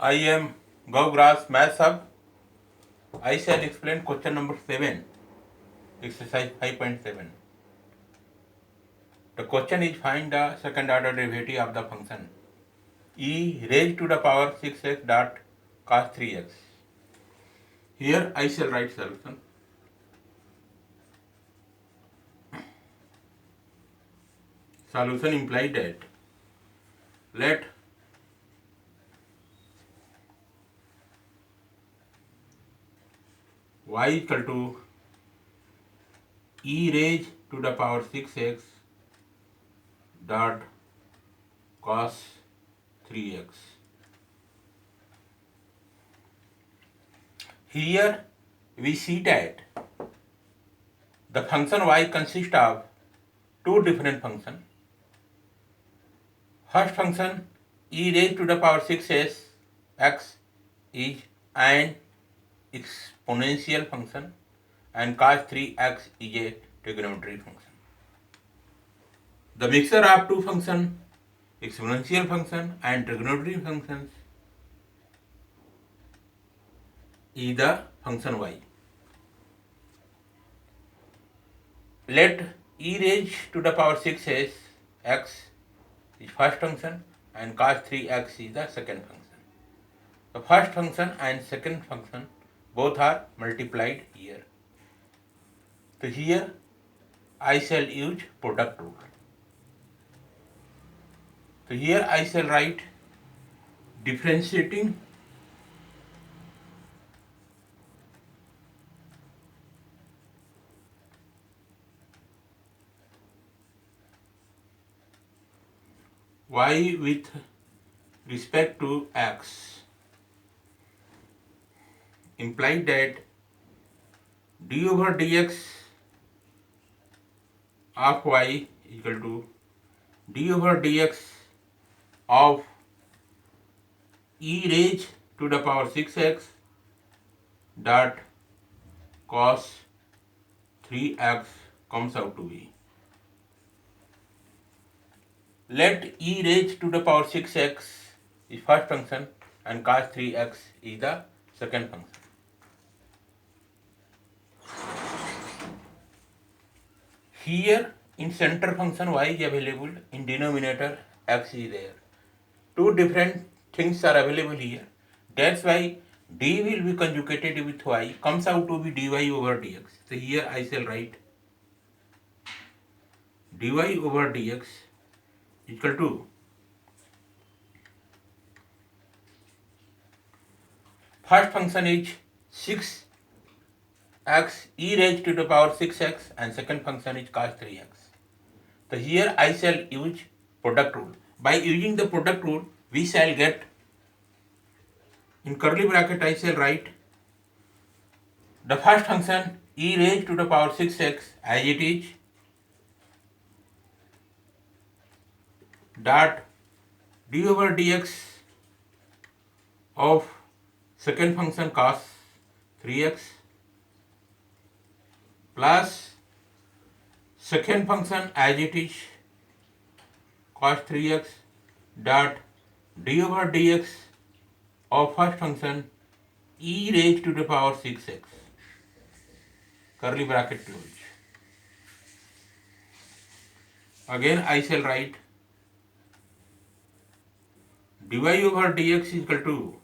I am Gaugrass Math Hub. I shall explain question number 7, exercise 5.7. The question is find the second order derivative of the function e raised to the power 6x dot cos 3x. Here I shall write solution. Solution implies that let y equal to e raised to the power 6x dot cos 3x. Here we see that the function y consists of two different functions. First function e raised to the power 6s x is an exponential function and cos 3x is a trigonometry function. The mixture of two functions, exponential function and trigonometry functions, is the function y. Let e raised to the power 6s x is first function and cos 3x is the second function. The first function and second function both are multiplied here. So here I shall use product rule. So here I shall write differentiating y with respect to x implies that d over dx of y equal to d over dx of e raised to the power 6x dot cos 3x comes out to be. Let e raised to the power 6x is first function and cos 3x is the second function. Here in center function y is available, in denominator x is there. Two different things are available here. That's why d will be conjugated with y, comes out to be dy over dx. So here I shall write dy over dx equal to first function is 6x e raised to the power 6x and second function is cos 3x. So here I shall use product rule. By using the product rule, we shall get, in curly bracket I shall write the first function e raised to the power 6x as it is dot d over dx of second function cos 3x plus second function as it is cos 3x dot d over dx of first function e raised to the power 6x, curly bracket close. Again I shall write dy over dx is equal to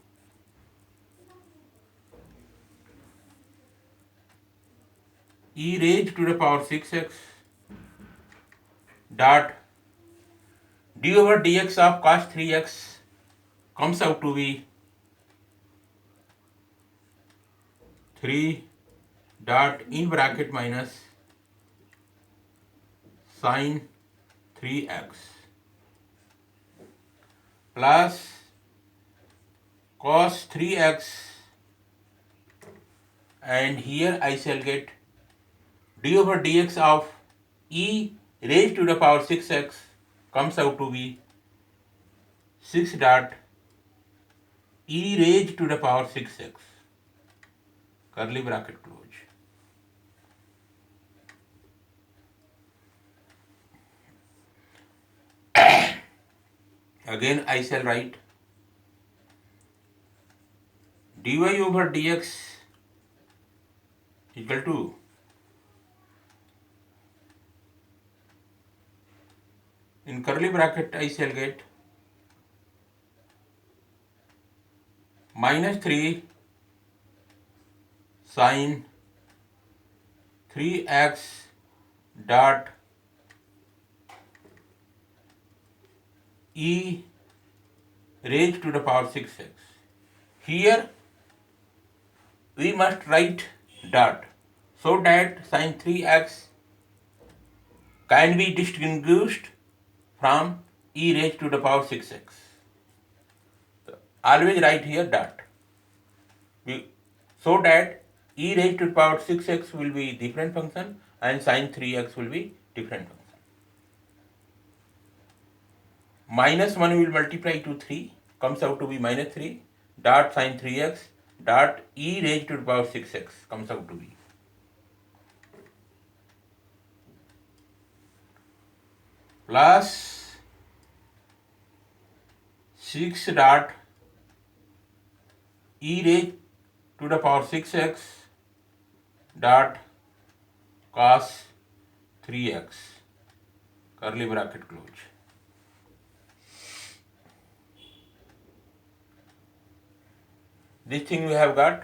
e raised to the power 6x dot d over dx of cos 3x comes out to be 3 dot in bracket minus sin 3x plus cos 3x, and here I shall get d over dx of e raised to the power 6x comes out to be 6 dot e raised to the power 6x, curly bracket close. Again I shall write dy over dx equal to in curly bracket I shall get minus 3 sine 3x dot e raised to the power 6x. Here we must write dot so that sine 3x can be distinguished from e raised to the power 6x. So always write here dot. So that e raised to the power 6x will be different function and sine 3x will be different function. Minus 1 will multiply to 3, comes out to be minus 3, dot sine 3x, dot e raised to the power 6x comes out to be. Plus 6 dot e raised to the power 6x dot cos 3x, curly bracket close. This thing we have got.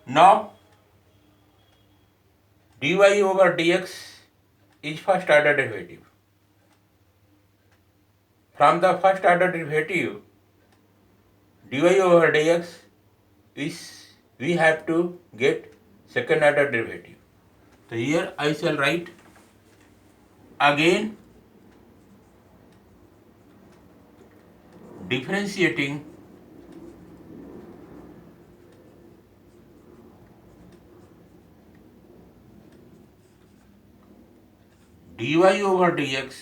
Now dy over dx is first order derivative. From the first order derivative, dy over dx is we have to get second order derivative. So here I shall write again differentiating dy over dx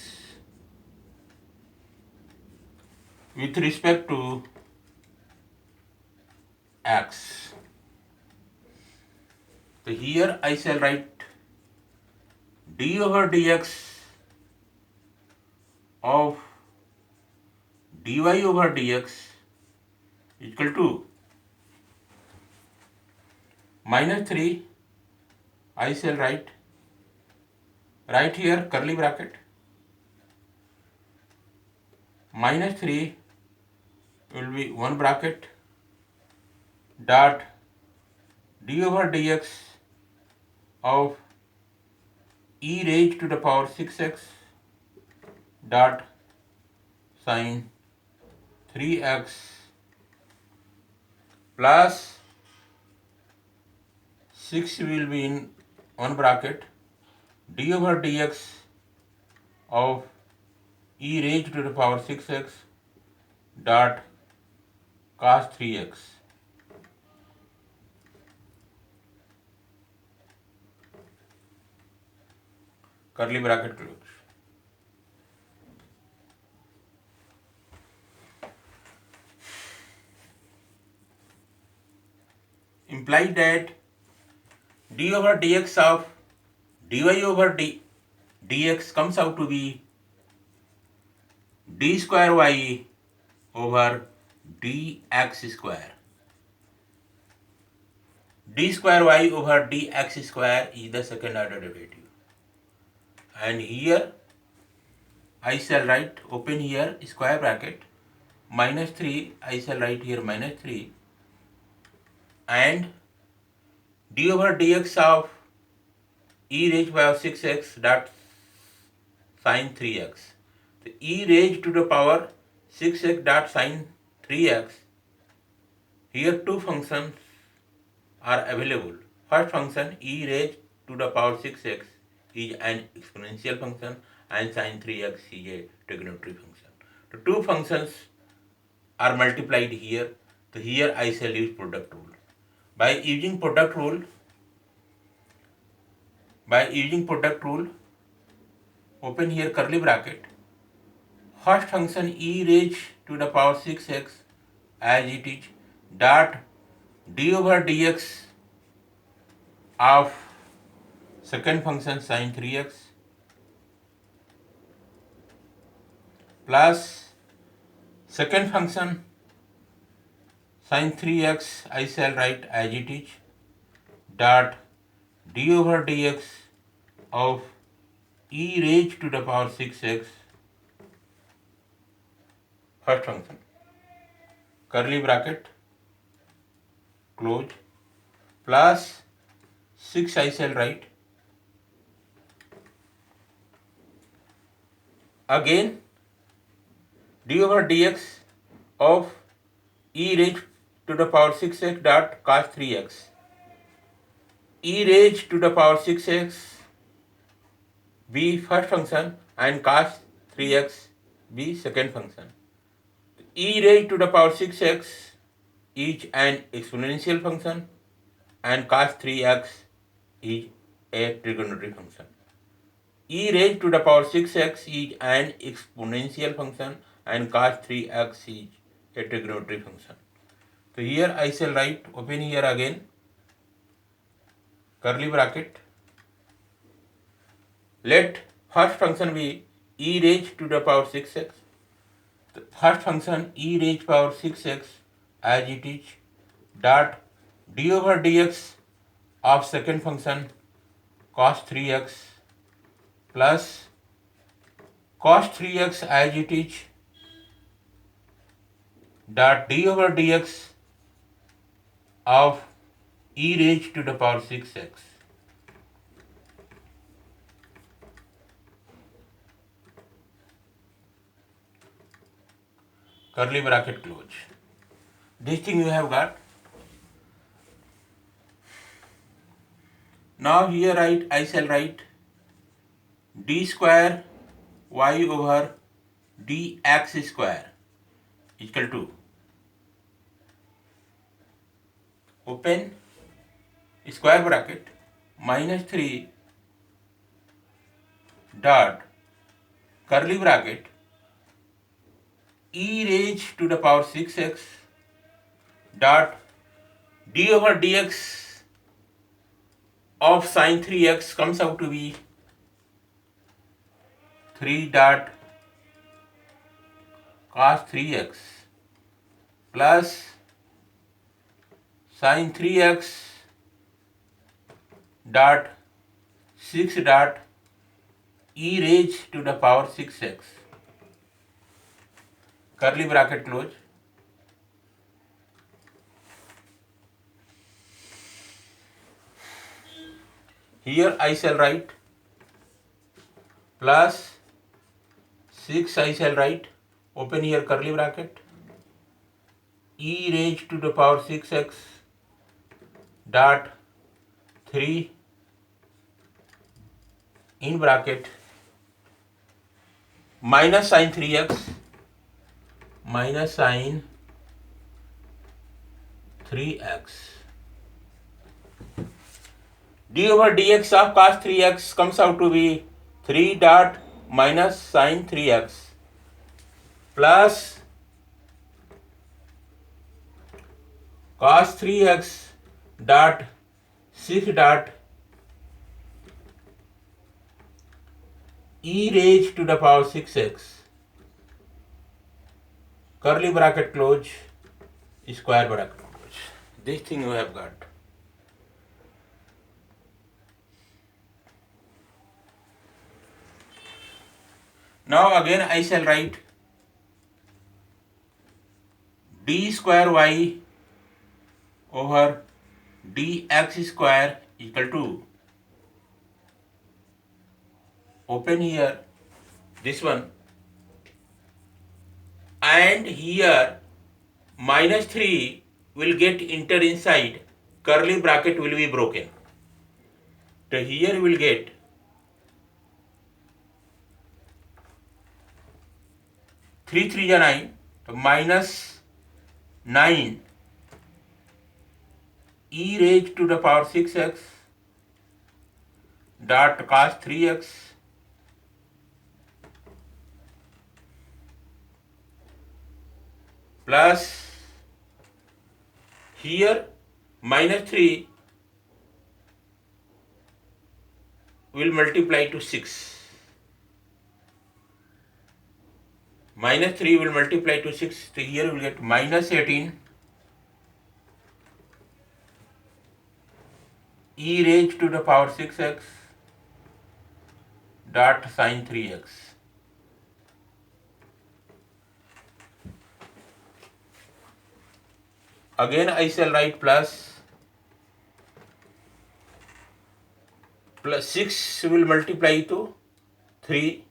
with respect to x. So here I shall write d over dx of dy over dx equal to minus 3, I shall write right here curly bracket, minus 3 will be 1 bracket dot d over dx of e raised to the power 6x dot sine 3x plus 6 will be in 1 bracket d over dx of e raised to the power 6x dot cos 3x. Curly bracket close. Implies that d over dx of dy over dx comes out to be d square y over dx square. D square y over dx square is the second order derivative. And here I shall write, open here square bracket, minus 3, I shall write here minus 3, and d over dx of e raised by 6x dot sine 3x. So e raised to the power 6x dot sine 3x, here two functions are available. First function e raised to the power 6x is an exponential function and sine 3x is a trigonometry function. The two functions are multiplied here. So here I shall use product rule. By using product rule, open here curly bracket, first function e raised to the power 6x as it is dot d over dx of second function sine 3x plus second function Sin 3x I shall write as it is, dot d over dx of e raised to the power 6x, first function, curly bracket, close, plus 6 I shall write, again d over dx of e raised to the power 6x dot cos 3x. E raised to the power 6x be first function and cos 3x be second function. E raised to the power 6x is an exponential function and cos 3x is a trigonometric function. E raised to the power 6x is an exponential function and cos 3x is a trigonometric function. So here I shall write, open here again, curly bracket, let first function be e raised to the power 6x. The first function e raised power 6x as it is, dot d over dx of second function cos 3x plus cos 3x as it is, dot d over dx of e raised to the power 6x. Curly bracket close. This thing you have got. Now here I shall write d square y over dx square is equal to, open square bracket, minus 3 dot curly bracket e raised to the power 6x dot d over dx of sin 3x comes out to be 3 dot cos 3x plus sin 3x dot 6 dot e raised to the power 6x, curly bracket close. Here I shall write plus 6 I shall write, open here curly bracket, e raised to the power 6x dot 3 in bracket minus sin 3x minus sin 3x. D over dx of cos 3x comes out to be 3 dot minus sin 3x plus cos 3x dot 6 dot e raised to the power 6x, curly bracket close, square bracket close. This thing you have got. Now again I shall write d square y over dx square equal to, open here this one, and here minus 3 will get enter inside, curly bracket will be broken. So here we will get 3 3 is 9, so minus 9 e raised to the power 6x dot cos 3x plus here minus 3 will multiply to 6. Minus 3 will multiply to 6, so here we will get minus 18 e raised to the power 6x dot sine 3x. Again I shall write plus 6 will multiply to 3.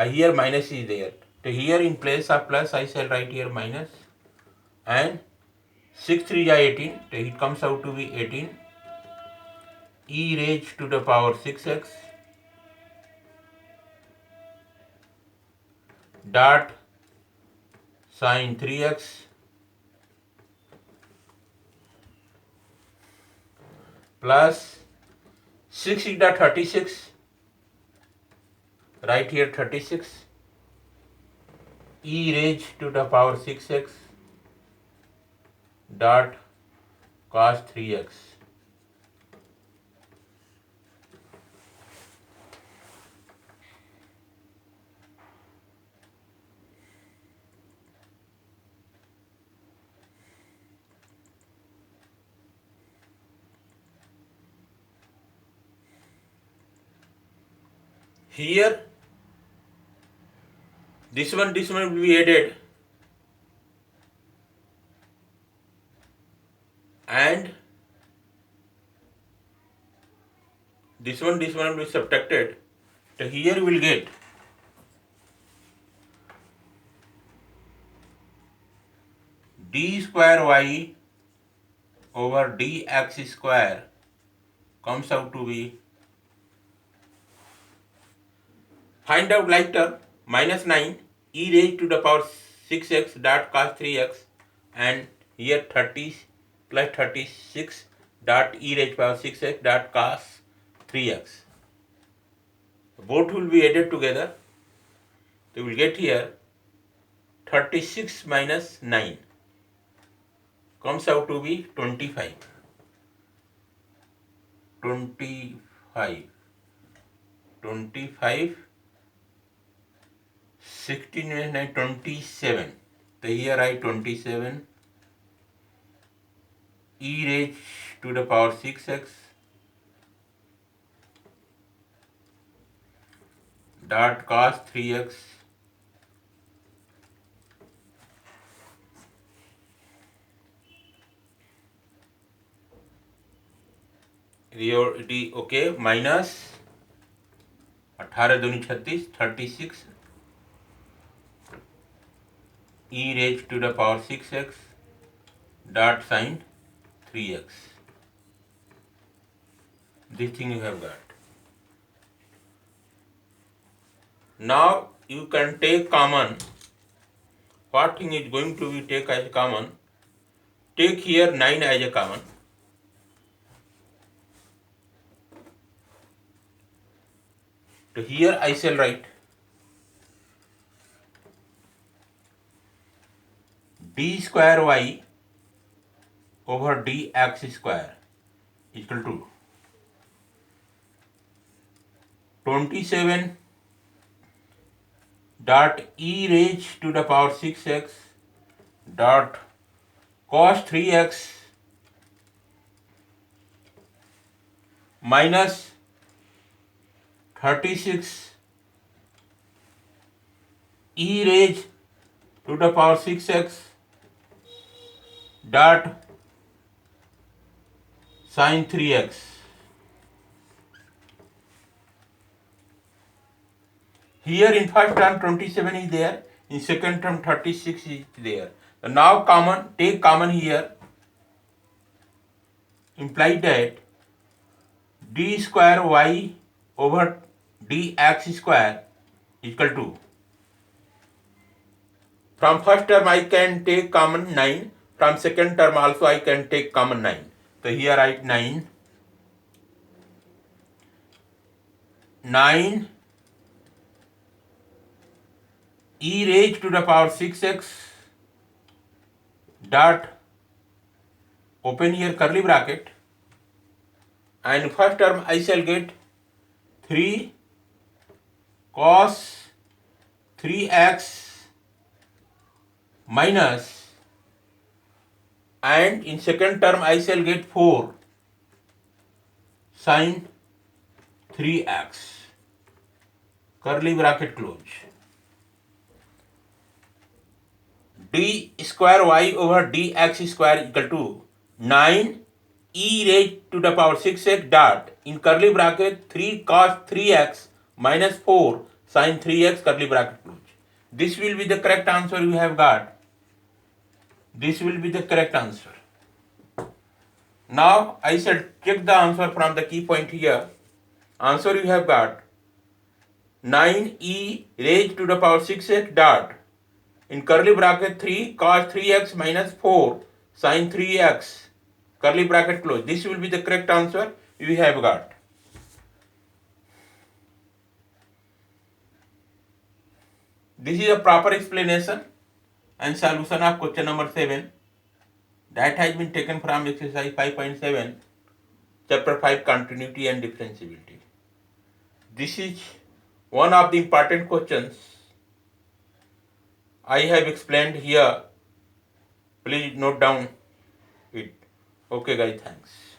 Here minus is there. So here in place of plus I shall write here minus, and 6 3 is 18. So it comes out to be 18 e raised to the power 6x dot sine 3x plus 6 is the 36. Right here 36 e raised to the power 6x dot cos 3x. Here this one will be added, and this one will be subtracted. So here you will get d square y over dx square comes out to be, find out like term, minus 9 e raised to the power 6x dot cos 3x, and here 30 plus 36 dot e raised to power 6x dot cos 3x. Both will be added together. So we will get here 36 minus 9 comes out to be 25. 16 minus 9, 27. So here I 27 e raised to the power 6x dot cos 3x okay minus 18 Duni 36 36 e raised to the power 6x dot sine 3x. This thing you have got. Now you can take common. What thing is going to be take as common? Take here 9 as a common. So here I shall write d square y over dx square equal to 27 dot e raised to the power 6x dot cos 3x minus 36 e raised to the power 6x dot sine 3x. Here in first term 27 is there, in second term 36 is there. So now common, take common here, imply that d square y over dx square equal to, from first term I can take common 9, from second term also I can take common 9. So here I write 9 e raised to the power 6x dot, open here curly bracket, and first term I shall get 3 cos 3x minus, and in second term I shall get 4 sine 3x curly bracket close. D square y over dx square equal to 9 e raised to the power 6x dot in curly bracket 3 cos 3x minus 4 sin 3x curly bracket close. This will be the correct answer you have got. This will be the correct answer. Now I shall check the answer from the key point here. Answer you have got 9e raised to the power 6x dot in curly bracket 3 cos 3x minus 4 sin 3x curly bracket close. This will be the correct answer you have got. This is a proper explanation and solution of question number 7 that has been taken from exercise 5.7 chapter 5 continuity and differentiability. This is one of the important questions I have explained here. Please note down it. Okay guys, thanks.